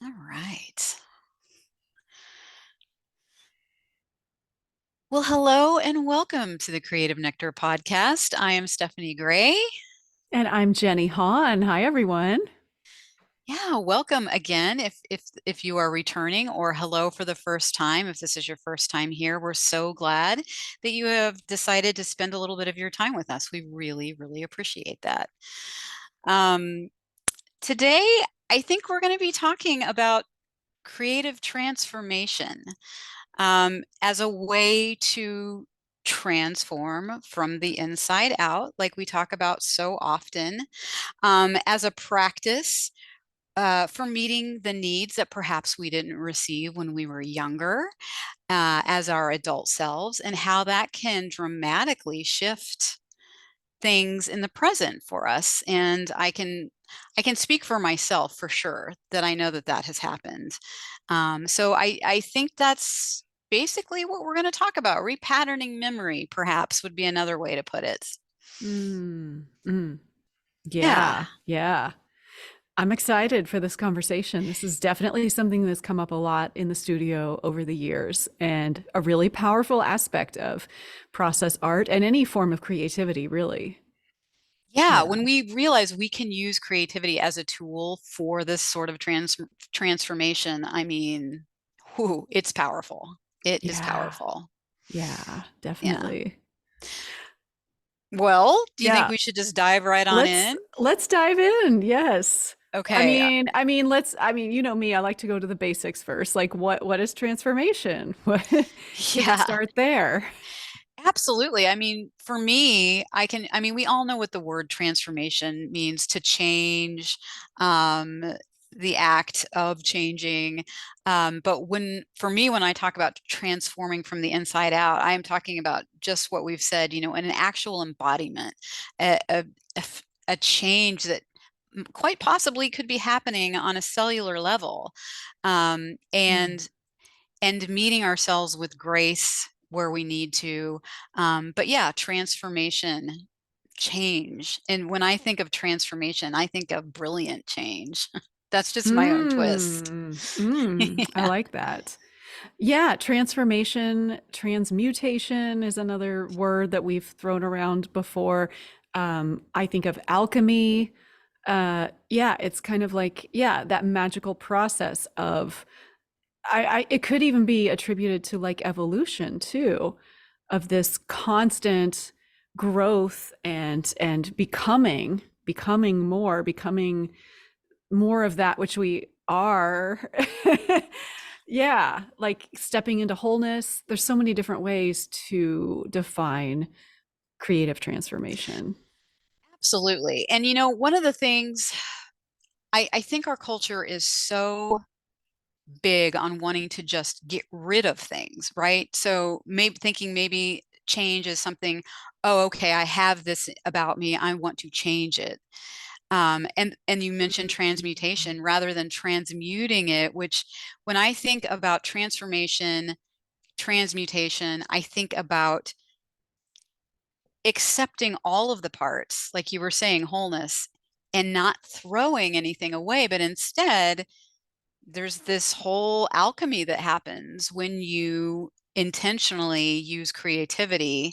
All right. Well, hello and welcome to the Creative Nectar podcast. I am Stephanie Gray. And I'm Jenny Hahn. Hi, everyone. Yeah, welcome again. If you are returning, or hello for the first time, if this is your first time here, we're so glad that you have decided to spend a little bit of your time with us. We really, really appreciate that. Um, Today, I think we're going to be talking about creative transformation, as a way to transform from the inside out, like we talk about so often, as a practice for meeting the needs that perhaps we didn't receive when we were younger, as our adult selves, and how that can dramatically shift things in the present for us. And I can speak for myself for sure that I know that that has happened. So I think that's basically what we're going to talk about. Repatterning memory, perhaps, would be another way to put it. Mm, mm. Yeah. Yeah, yeah. I'm excited for this conversation. This is definitely something that's come up a lot in the studio over the years and a really powerful aspect of process art and any form of creativity, really. Yeah, Yeah. when we realize we can use creativity as a tool for this sort of transformation, I mean, whew, it's powerful. It is Yeah. powerful. Yeah, Yeah. definitely. Well, do you think Yeah. we should just dive right on Let's in? let's dive in. Yes. Okay. You know me, I like to go to the basics first. Like what is transformation? What can we Yeah, start there? absolutely. I mean, for me, I mean, we all know what the word transformation means, to change, um, the act of changing. But for me, when I talk about transforming from the inside out, I am talking about just what we've said, an actual embodiment, a, a, a change that quite possibly could be happening on a cellular level. Um, Mm. and and meeting ourselves with grace where we need to. But yeah, transformation, change. And when I think of transformation, I think of brilliant change. That's just my own twist. I Yeah. like that. Yeah, transformation, transmutation is another word that we've thrown around before. I think of alchemy. Yeah, it's kind of like, yeah, that magical process of it could even be attributed to like evolution too, of this constant growth and becoming more of that which we are. Yeah, like stepping into wholeness. There's so many different ways to define creative transformation. Absolutely. And one of the things, I think our culture is so big on wanting to just get rid of things, right? So maybe change is something, oh, okay, I have this about me, I want to change it. And you mentioned transmutation rather than transmuting it, which, when I think about transmutation, I think about accepting all of the parts, like you were saying, wholeness, and not throwing anything away, but instead there's this whole alchemy that happens when you intentionally use creativity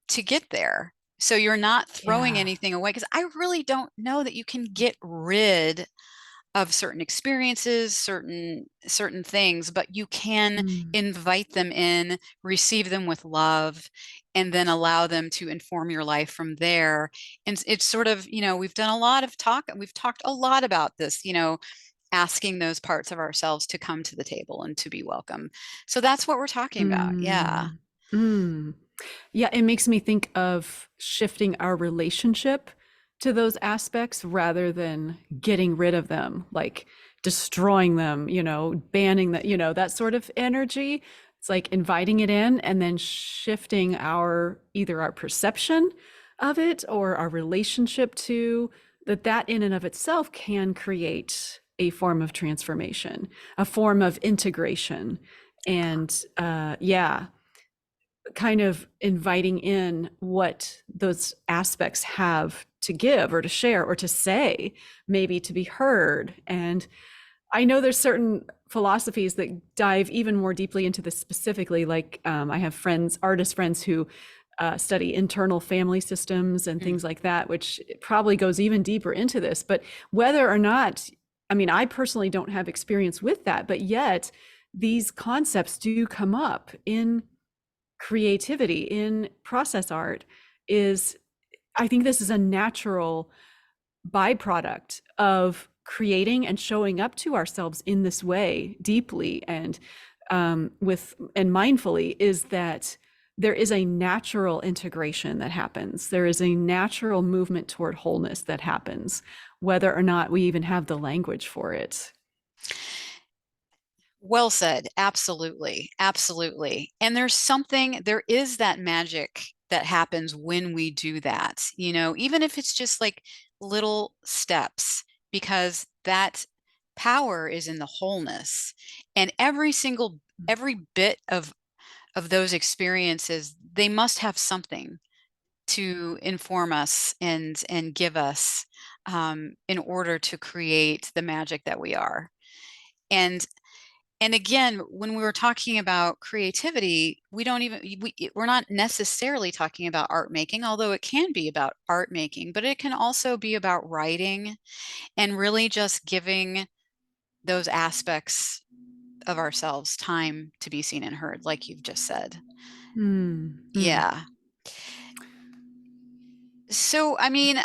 to get there. So you're not throwing Yeah. anything away, because I really don't know that you can get rid of certain experiences, certain things, but you can Mm. invite them in, receive them with love, and then allow them to inform your life from there. And it's sort of, we've talked a lot about this, asking those parts of ourselves to come to the table and to be welcome. So that's what we're talking about. Yeah. Mm. Mm. Yeah, it makes me think of shifting our relationship to those aspects rather than getting rid of them, like destroying them, banning that, that sort of energy. It's like inviting it in and then shifting either our perception of it or our relationship to that in and of itself can create a form of transformation, a form of integration. And yeah, kind of inviting in what those aspects have to give or to share or to say, maybe to be heard. And I know there's certain philosophies that dive even more deeply into this specifically. Like I have friends, artist friends who study internal family systems and Mm. things like that, which probably goes even deeper into this. But whether or not, I mean, I personally don't have experience with that, but yet these concepts do come up in creativity, in process art. Is I think this is a natural byproduct of creating and showing up to ourselves in this way deeply and with and mindfully, is that there is a natural integration that happens. There is a natural movement toward wholeness that happens, whether or not we even have the language for it. Well said. Absolutely. Absolutely. And there is that magic that happens when we do that, even if it's just like little steps, because that power is in the wholeness. And every bit of those experiences, they must have something to inform us and give us in order to create the magic that we are. And and again, when we were talking about creativity, we're not necessarily talking about art making, although it can be about art making, but it can also be about writing and really just giving those aspects of ourselves time to be seen and heard, like you've just said. Mm-hmm. Yeah. So, I mean,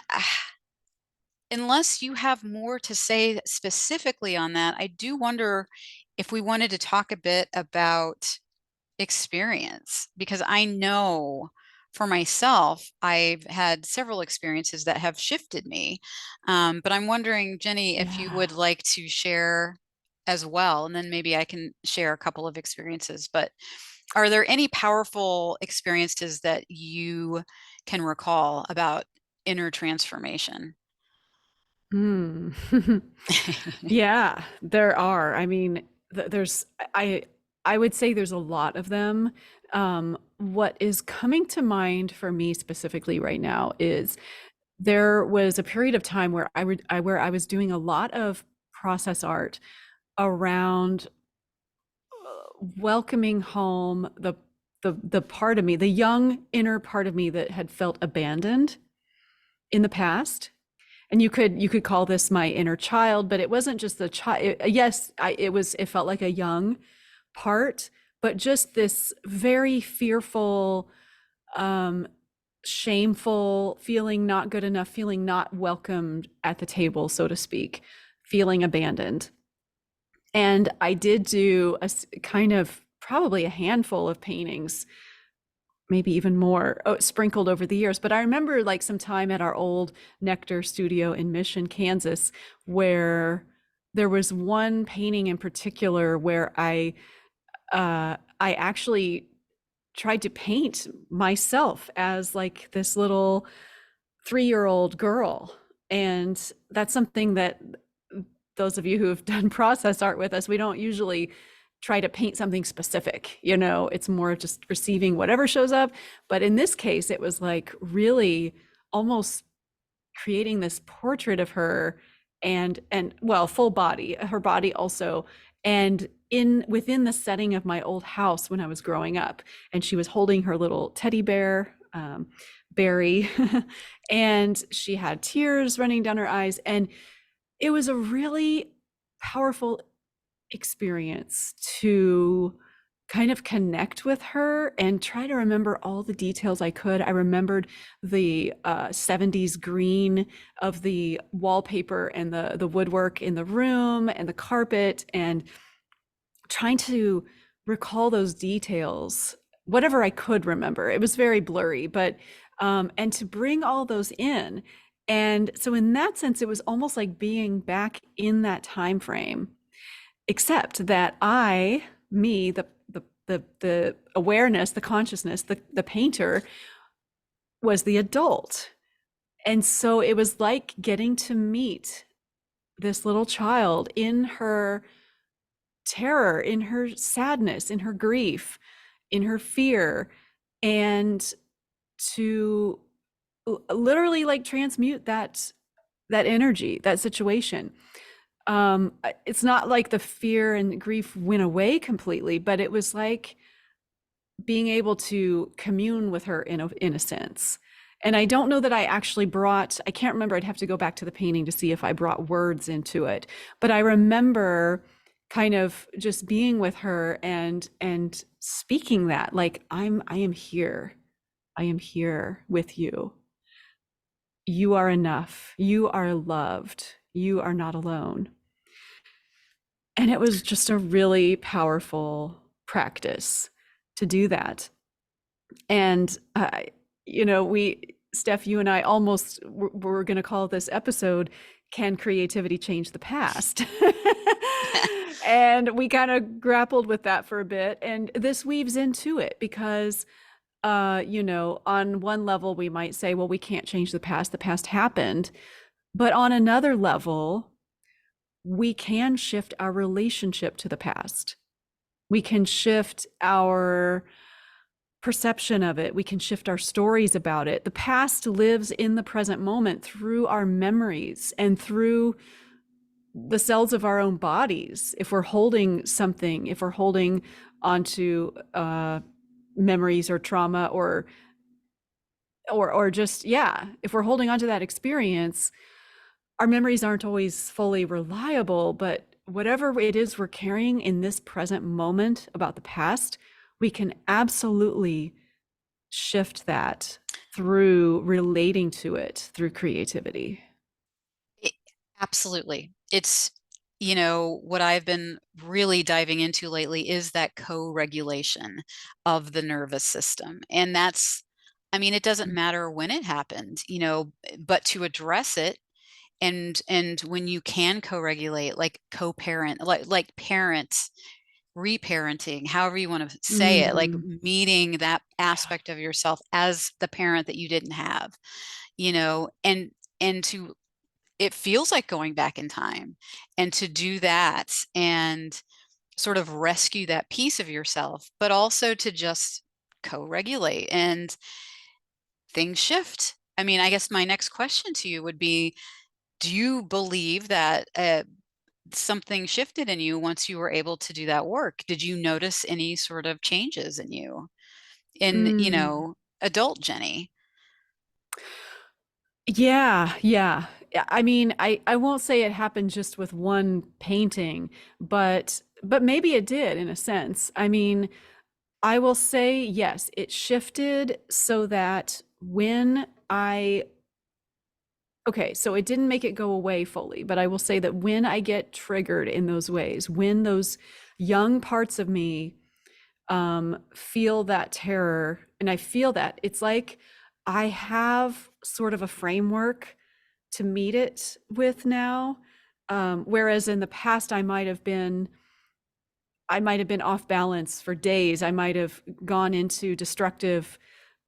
unless you have more to say specifically on that, I do wonder if we wanted to talk a bit about experience, because I know for myself, I've had several experiences that have shifted me. But I'm wondering, Jenny, if you Yeah. would like to share as well, and then maybe I can share a couple of experiences. But are there any powerful experiences that you can recall about inner transformation? Mm. Yeah, there are. I mean, there's I I would say there's a lot of them. What is coming to mind for me specifically right now is there was a period of time where where I was doing a lot of process art around welcoming home the part of me, the young inner part of me that had felt abandoned in the past. And you could call this my inner child, but it wasn't just the child. Yes, it felt like a young part, but just this very fearful, um, shameful, feeling not good enough, feeling not welcomed at the table, so to speak, feeling abandoned. And I did do kind of probably a handful of paintings, maybe even more, sprinkled over the years. But I remember like some time at our old Nectar studio in Mission, Kansas, where there was one painting in particular where I actually tried to paint myself as like this little 3-year-old girl. And that's something that those of you who have done process art with us, we don't usually try to paint something specific. It's more just receiving whatever shows up. But in this case, it was like really almost creating this portrait of her, and well, full body, her body also, and in within the setting of my old house when I was growing up. And she was holding her little teddy bear, Barry, and she had tears running down her eyes. And it was a really powerful experience to kind of connect with her and try to remember all the details I could. I remembered the 70s green of the wallpaper and the woodwork in the room and the carpet, and trying to recall those details, whatever I could remember. It was very blurry, but and to bring all those in. And so in that sense, it was almost like being back in that time frame, except that the awareness, the consciousness, the painter was the adult. And so it was like getting to meet this little child in her terror, in her sadness, in her grief, in her fear, and to literally like transmute that energy, that situation. It's not like the fear and grief went away completely, but it was like being able to commune with her in a sense. And I don't know that I actually brought, I can't remember, I'd have to go back to the painting to see if I brought words into it. But I remember kind of just being with her and speaking that like I am here. I am here with you. You are enough. You are loved. You are not alone. And it was just a really powerful practice to do that. And Steph, you and I almost were going to call this episode "Can Creativity Change the Past?" And we kind of grappled with that for a bit, and this weaves into it because on one level we might say, well, we can't change the past happened. But on another level, we can shift our relationship to the past. We can shift our perception of it. We can shift our stories about it. The past lives in the present moment through our memories and through the cells of our own bodies. If we're holding something, if we're holding onto memories or trauma or just, yeah, if we're holding onto that experience, our memories aren't always fully reliable, but whatever it is we're carrying in this present moment about the past, we can absolutely shift that through relating to it through creativity. It- Absolutely. What I've been really diving into lately is that co-regulation of the nervous system. And it doesn't matter when it happened, but to address it and when you can co-regulate, like co-parent, like parents reparenting, however you want to say it, like Mm, meeting that aspect of yourself as the parent that you didn't have, and to it feels like going back in time and to do that and sort of rescue that piece of yourself, but also to just co-regulate and things shift. I guess my next question to you would be, do you believe that something shifted in you once you were able to do that work? Did you notice any sort of changes in you, in, mm. adult Jenny? Yeah, yeah. I mean, I won't say it happened just with one painting, but maybe it did in a sense. I mean, I will say yes, it shifted so that when I okay, so it didn't make it go away fully, but I will say that when I get triggered in those ways, when those young parts of me feel that terror, and I feel that it's like I have sort of a framework to meet it with now. Whereas in the past, I might have been off balance for days. I might have gone into destructive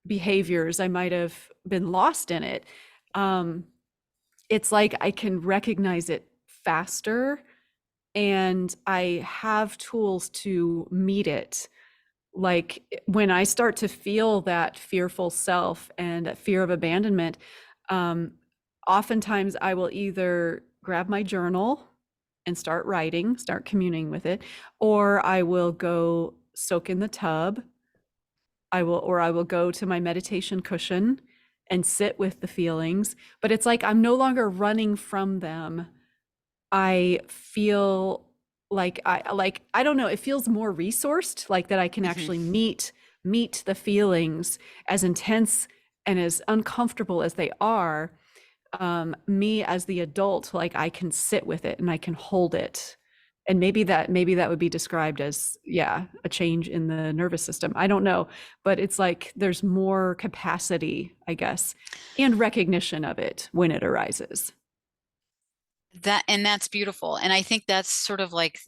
behaviors. I might have been lost in it. Um, it's like I can recognize it faster and I have tools to meet it. Like when I start to feel that fearful self and that fear of abandonment, um, oftentimes I will either grab my journal and start writing, start communing with it, or I will go soak in the tub. I will go to my meditation cushion and sit with the feelings. But it's like I'm no longer running from them. I feel like I don't know, it feels more resourced, like that I can Hmm. actually meet the feelings as intense and as uncomfortable as they are. Me as the adult, like I can sit with it and I can hold it. And maybe that would be described as, yeah, a change in the nervous system. I don't know, but it's like there's more capacity, I guess, and recognition of it when it arises. That's beautiful. And I think that's sort of like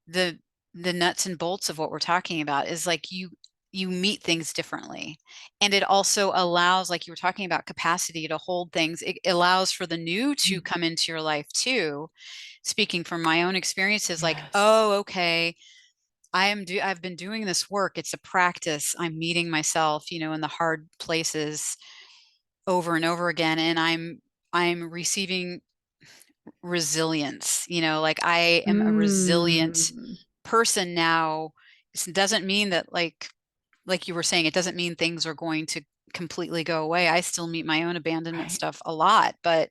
the the nuts and bolts of what we're talking about is like you meet things differently. And it also allows, like you were talking about, capacity to hold things. It allows for the new to Mm. come into your life too. Speaking from my own experiences, like, Yes. oh, okay, I've been doing this work. It's a practice. I'm meeting myself, in the hard places. over and over again, and I'm receiving resilience. Like I am a resilient Mm, person now. It doesn't mean that like you were saying, it doesn't mean things are going to completely go away. I still meet my own abandonment right, stuff a lot, but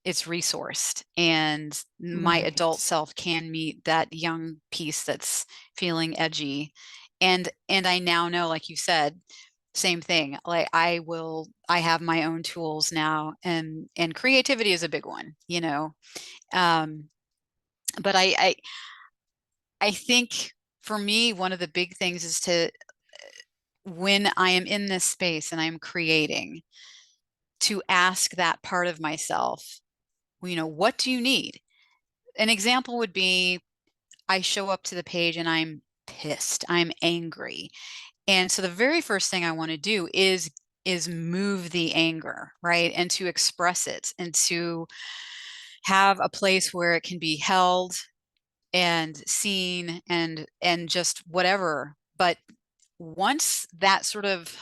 it's resourced, and my adult right. self can meet that young piece that's feeling edgy. And I now know, like you said, same thing. Like I have my own tools now, and creativity is a big one. Um, but I think for me, one of the big things is to, when I am in this space and I'm creating, to ask that part of myself, what do you need? An example would be, I show up to the page and I'm pissed, I'm angry. And so the very first thing I want to do is move the anger, right? And to express it, and to have a place where it can be held and seen, and just whatever. But once that sort of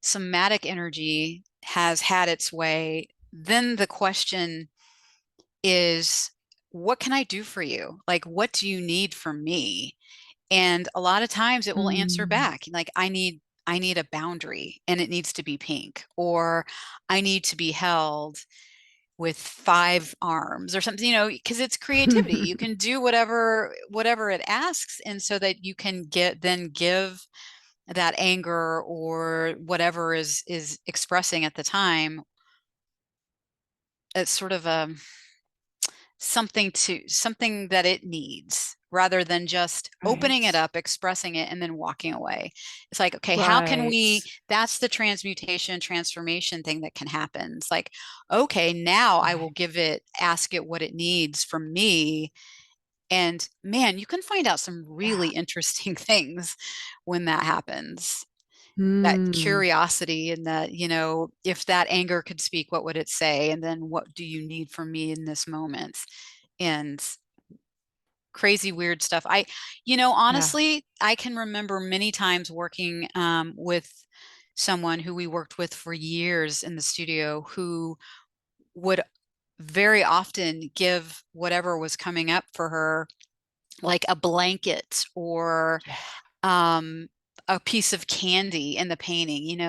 somatic energy has had its way, then the question is, what can I do for you? Like, what do you need from me? And a lot of times it will answer Mm. back like, I need a boundary, and it needs to be pink, or I need to be held with 5 arms or something, because it's creativity. You can do whatever it asks, and so that you can give that anger or whatever is expressing at the time. It's sort of a something that it needs, rather than just opening it Right, up, expressing it, and then walking away. It's like, okay, how can we, right, that's the transmutation, transformation thing that can happen. It's like, okay, now I will right. ask it what it needs from me. And man, you can find out some Yeah. really interesting things when that happens. That Mm, curiosity, and that, if that anger could speak, what would it say? And then, what do you need from me in this moment? And crazy weird stuff. yeah, Honestly, I can remember many times working with someone who we worked with for years in the studio, who would very often give whatever was coming up for her, like a blanket, or yeah, um, a piece of candy in the painting,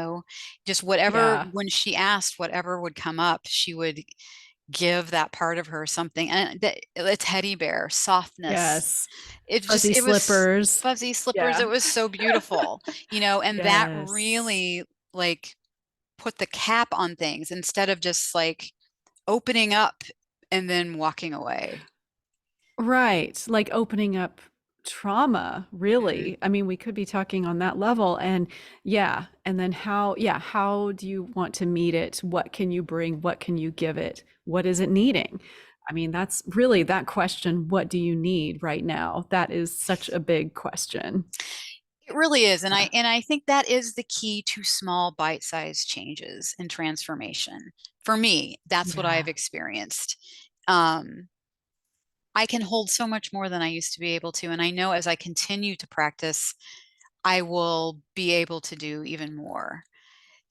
just whatever. yeah. When she asked, whatever would come up, she would give that part of her something. And a teddy bear, softness. Yes. Fuzzy It was slippers. fuzzy slippers. Yeah. It was so beautiful, and that Yes. really, like, put the cap on things, instead of just like opening up and then walking away. Right. Like opening up trauma, Mhm. really. I mean, we could be talking on that level. And yeah. And then how do you want to meet it? What can you bring? What can you give it? What is it needing? I mean, that's really that question. What do you need right now? That is such a big question. It really is. And I Yeah. and I think that is the key to small bite-sized changes and transformation. For me, that's what Yeah. I've experienced. Um, I can hold so much more than I used to be able to. And I know, as I continue to practice, I will be able to do even more.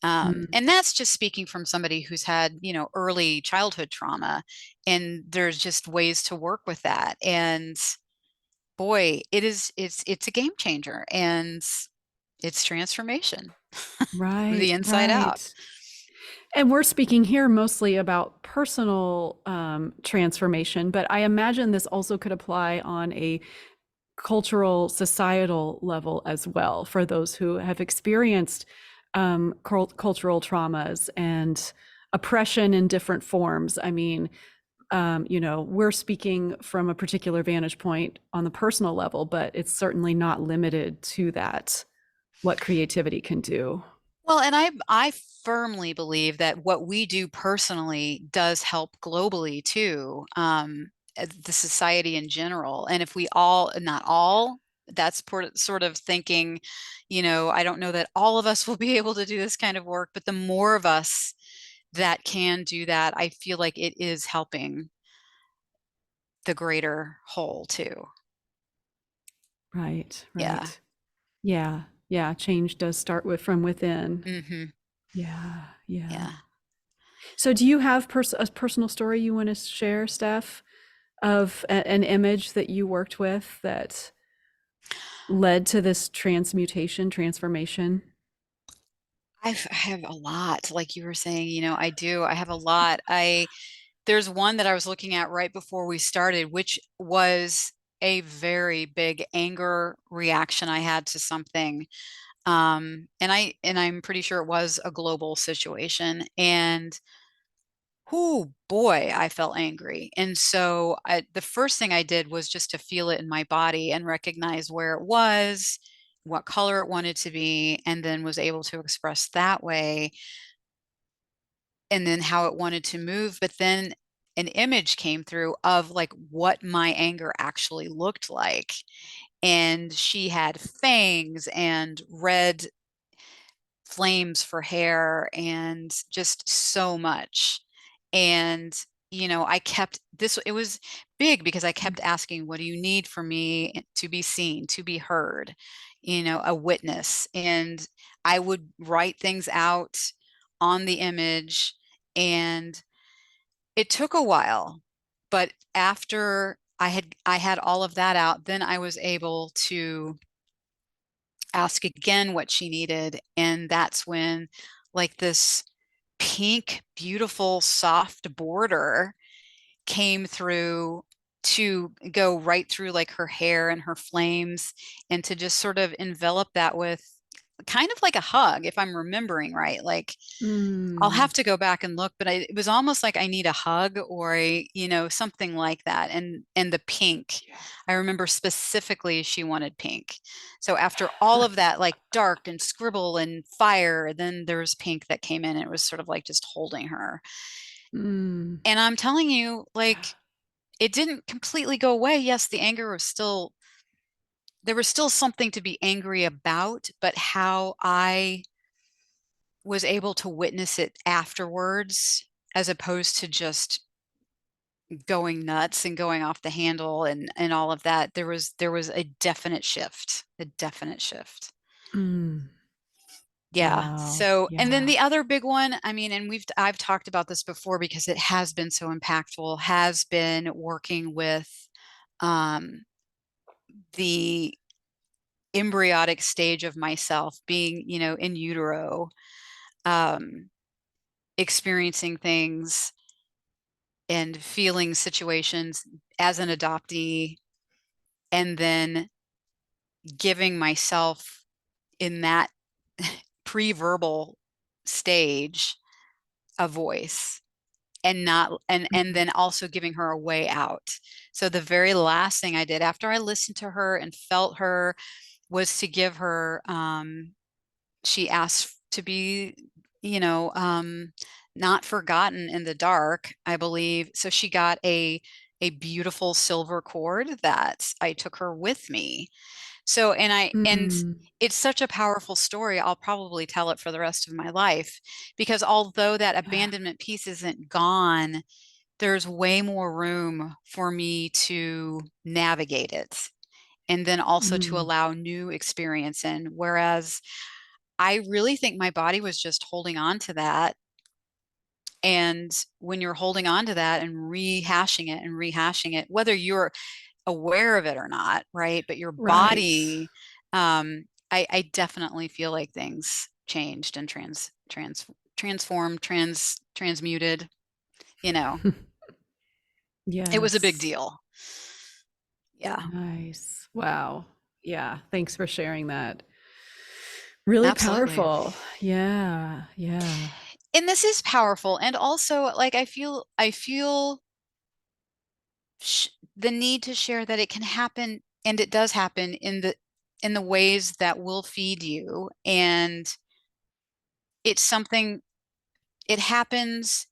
And Mm, that's just speaking from somebody who's had, early childhood trauma. And there's just ways to work with that. And boy, it's a game changer, and it's transformation from the right. inside out. Right. And we're speaking here mostly about personal transformation, but I imagine this also could apply on a cultural, societal level as well for those who have experienced cultural traumas and oppression in different forms. I mean, we're speaking from a particular vantage point on the personal level, but it's certainly not limited to that, what creativity can do. Well, and I firmly believe that what we do personally does help globally too, the society in general. And if we all, not all, that's sort of thinking, I don't know that all of us will be able to do this kind of work, but the more of us that can do that, I feel like it is helping the greater whole too. Right, Yeah. right. Yeah, yeah, change does start with from within. Hmm. Yeah. Yeah. Yeah. So do you have a personal story you want to share, Steph, of an image that you worked with that led to this transformation? I have a lot, like you were saying, I do. I have a lot. There's one that I was looking at right before we started, which was a very big anger reaction I had to something. And I'm pretty sure it was a global situation. And oh boy, I felt angry. And so the first thing I did was just to feel it in my body and recognize where it was, what color it wanted to be, and then was able to express that way, and then how it wanted to move. But then an image came through of like what my anger actually looked like. And she had fangs and red flames for hair and just so much. And, I kept this, it was big because I kept asking, what do you need for me to be seen, to be heard, a witness? And I would write things out on the image, and it took a while. But after I had all of that out, then I was able to ask again what she needed. And that's when, like, this pink, beautiful, soft border came through to go right through like her hair and her flames, and to just sort of envelop that with kind of like a hug, if I'm remembering right. Like, I'll Mm, have to go back and look, but it was almost like I need a hug or something like that. And the pink, I remember specifically she wanted pink. So after all of that, like dark and scribble and fire, then there was pink that came in. And it was sort of like just holding her. mm, And I'm telling you, like, it didn't completely go away. Yes, the anger was still, there was still something to be angry about, but how I was able to witness it afterwards, as opposed to just going nuts and going off the handle and all of that. There was a definite shift, a definite shift. mm. Yeah. Wow. So, and then Yeah. the other big one, I mean, and I've talked about this before because it has been so impactful, has been working with um the embryonic stage of myself, being, in utero, um experiencing things and feeling situations as an adoptee, and then giving myself in that pre-verbal stage a voice, and not and Mm, then also giving her a way out. So the very last thing I did after I listened to her and felt her was to give her, she asked to be, you know, not forgotten in the dark, I believe. So she got a beautiful silver cord that I took her with me. So, and mm. it's such a powerful story. I'll probably tell it for the rest of my life, because although that Yeah. abandonment piece isn't gone, there's way more room for me to navigate it, and then also to Mm, allow new experience in. Whereas I really think my body was just holding on to that. And when you're holding on to that and rehashing it, whether you're aware of it or not, right? But your right. body, I definitely feel like things changed and transformed, transmuted, you know. It was a big Yes. deal. Yeah, Nice. Wow. Yeah. Thanks for sharing that. Really absolutely. powerful. Yeah. Yeah. And this is powerful. And also, like, I feel sh the need to share that it can happen, and it does happen in the ways that will feed you. And it's something, it happens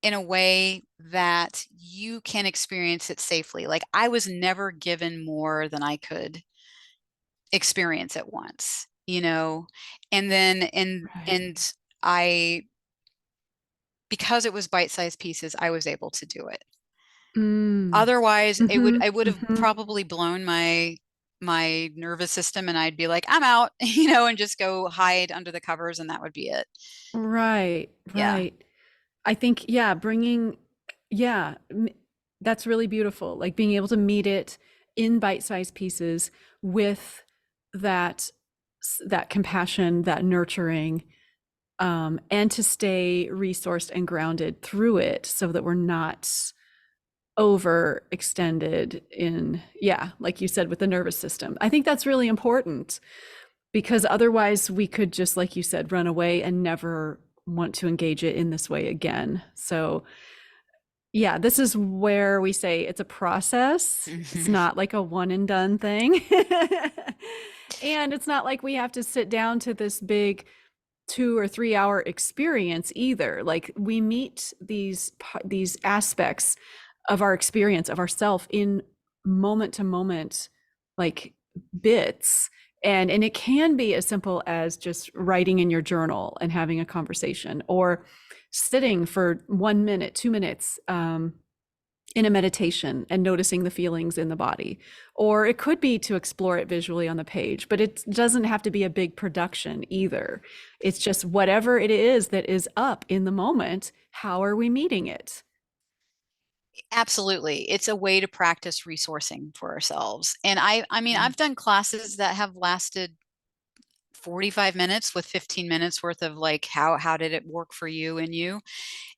in a way that you can experience it safely. Like, I was never given more than I could experience at once, and then Right. and I, because it was bite-sized pieces, I was able to do it. Mm. Otherwise, Mhm. I would have Mhm. probably blown my my nervous system and I'd be like, I'm out, and just go hide under the covers and that would be it. Right, Yeah. right. I think, yeah, yeah, that's really beautiful. Like being able to meet it in bite-sized pieces with that that compassion, that nurturing, and to stay resourced and grounded through it so that we're not overextended in, yeah, like you said, with the nervous system. I think that's really important because otherwise we could just, like you said, run away and never want to engage it in this way again. So yeah, this is where we say it's a process. It's Mhm. not like a one and done thing. And it's not like we have to sit down to this big 2 or 3 hour experience either. Like we meet these aspects of our experience of ourself in moment to moment, like bits. And it can be as simple as just writing in your journal and having a conversation, or sitting for 1 minute, 2 minutes, in a meditation and noticing the feelings in the body. Or it could be to explore it visually on the page, but it doesn't have to be a big production either. It's just whatever it is that is up in the moment, how are we meeting it? Absolutely. It's a way to practice resourcing for ourselves. And I mean, I've done classes that have lasted 45 minutes with 15 minutes worth of like how did it work for you and you?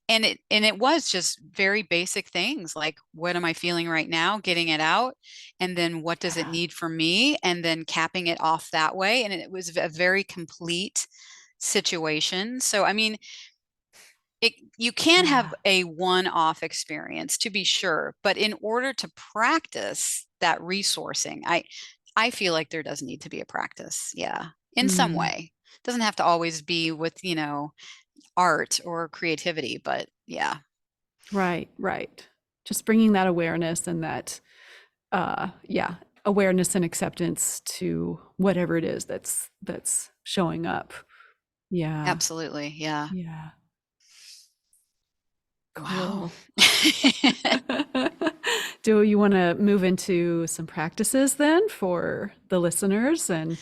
And it was just very basic things like what am I feeling right now, getting it out, and then what does it Yeah. need from me, and then capping it off that way. And it was a very complete situation. So I mean, you can have Yeah. a one-off experience to be sure, but in order to practice that resourcing, I feel like there does need to be a practice, yeah, in some Mm, way. Doesn't have to always be with, art or creativity, but yeah. right, right. Just bringing that awareness and that, yeah, awareness and acceptance to whatever it is that's showing up. Yeah. Absolutely. Yeah. Yeah. Wow. Cool. Do you want to move into some practices then for the listeners and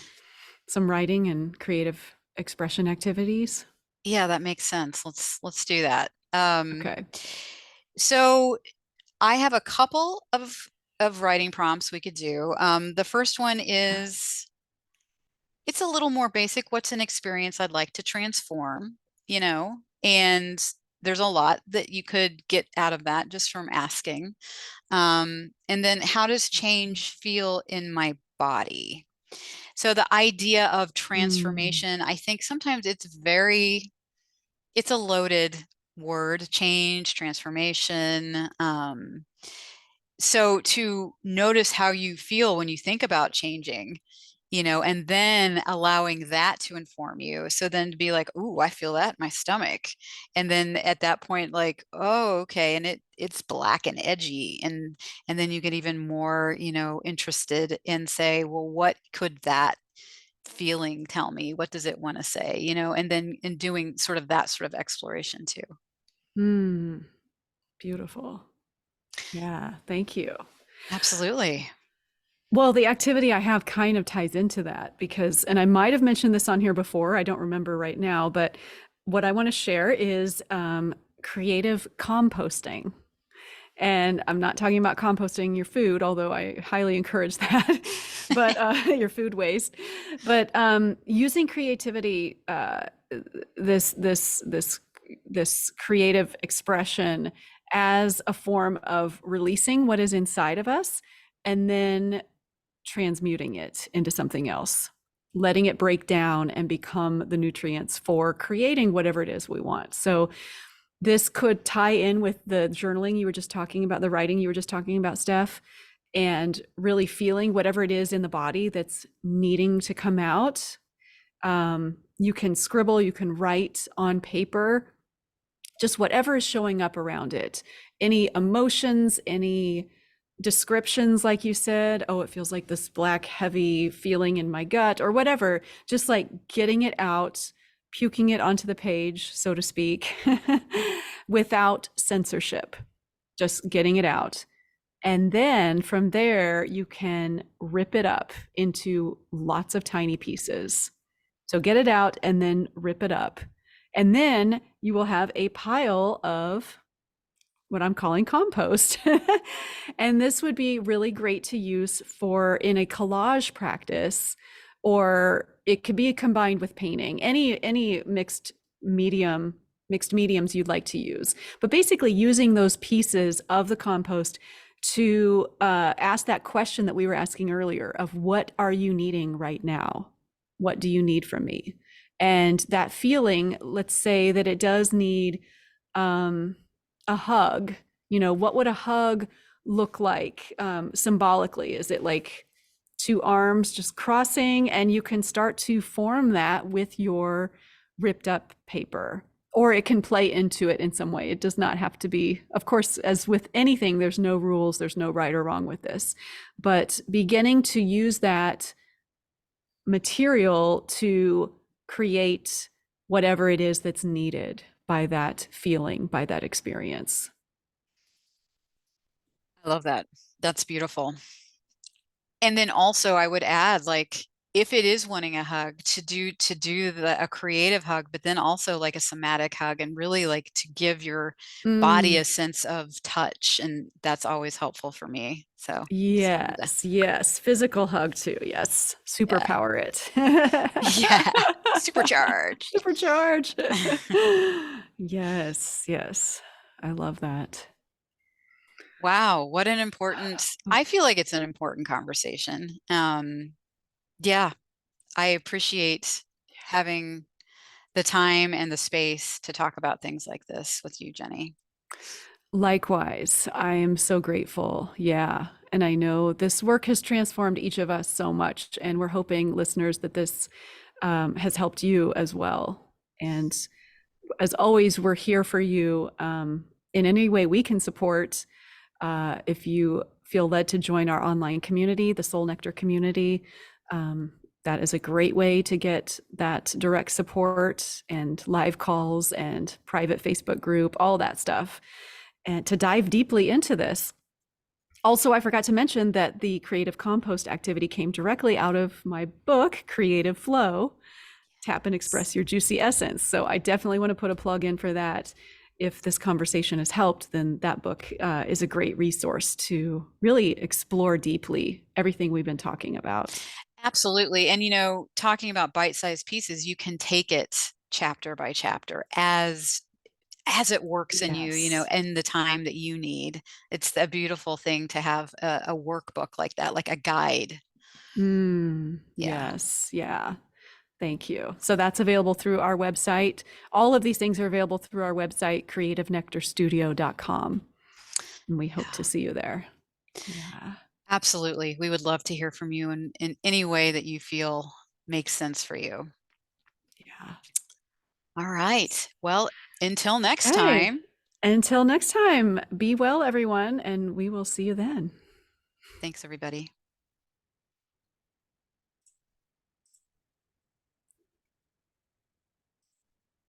some writing and creative expression activities? Yeah, that makes sense. Let's do that. Okay. So I have a couple of writing prompts we could do. The first one is it's a little more basic. What's an experience I'd like to transform, And there's a lot that you could get out of that just from asking. And then how does change feel in my body? So the idea of Mm, transformation, I think sometimes it's a loaded word, change, transformation. So to notice how you feel when you think about changing, and then allowing that to inform you. So then to be like, "Ooh, I feel that in my stomach." And then at that point, like, "Oh, okay." And it's black and edgy. And then you get even more, interested in say, well, what could that feeling tell me? What does it want to say? And then in doing sort of that sort of exploration too. mm, beautiful. Yeah, thank you. Absolutely. Well, the activity I have kind of ties into that because, and I might have mentioned this on here before, I don't remember right now, but what I want to share is creative composting. And I'm not talking about composting your food, although I highly encourage that, but your food waste. But using creativity, this this this this creative expression as a form of releasing what is inside of us, and then transmuting it into something else, letting it break down and become the nutrients for creating whatever it is we want. So this could tie in with the journaling you were just talking about, the writing you were just talking about, Steph, and really feeling whatever it is in the body that's needing to come out. You can scribble, you can write on paper, just whatever is showing up around it. Any emotions, any descriptions, like you said, oh, it feels like this black, heavy feeling in my gut, or whatever, just like getting it out, puking it onto the page, so to speak, without censorship, just getting it out. And then from there, you can rip it up into lots of tiny pieces. So get it out and then rip it up. And then you will have a pile of what I'm calling compost. And this would be really great to use for in a collage practice, or it could be combined with painting, any mixed mediums you'd like to use. But basically using those pieces of the compost to ask that question that we were asking earlier of what are you needing right now? What do you need from me? And that feeling, let's say that it does need a hug. What would a hug look like symbolically? Is it like two arms just crossing? And you can start to form that with your ripped up paper, or it can play into it in some way. It does not have to be, of course, as with anything, there's no rules, there's no right or wrong with this. But beginning to use that material to create whatever it is that's needed by that feeling, by that experience. I love that. That's beautiful. And then also I would add, like, if it is wanting a hug, to do a creative hug, but then also like a somatic hug, and really like to give your body Mm, a sense of touch. And that's always helpful for me. So just wanted to, yes, yes. Physical hug too. Yes. yeah. Superpower it. Yeah. Supercharged. Supercharge. Yes, yes. I love that. Wow, what an important, I feel like it's an important conversation. Yeah, I appreciate having the time and the space to talk about things like this with you, Jenny. Likewise, I am so grateful. Yeah. And I know this work has transformed each of us so much. And we're hoping, listeners, that this has helped you as well. And as always, we're here for you in any way we can support. If you feel led to join our online community, the Soul Nectar community, that is a great way to get that direct support and live calls and private Facebook group, all that stuff, and to dive deeply into this. Also, I forgot to mention that the creative compost activity came directly out of my book, Creative Flow, Tap and Express Your Juicy Essence. So I definitely want to put a plug in for that. If this conversation has helped, then that book is a great resource to really explore deeply everything we've been talking about. Absolutely. And, talking about bite-sized pieces, you can take it chapter by chapter as it works in you, Yes. in the time that you need. It's a beautiful thing to have a workbook like that, like a guide. Yeah. Yes. Yeah. Thank you. So that's available through our website. All of these things are available through our website, creativenectarstudio.com. And we hope to Yeah. see you there. Yeah. Absolutely. We would love to hear from you in any way that you feel makes sense for you. Yeah. All right. Well, until next Okay. time, Until next time, be well, everyone, and we will see you then. thanks, everybody.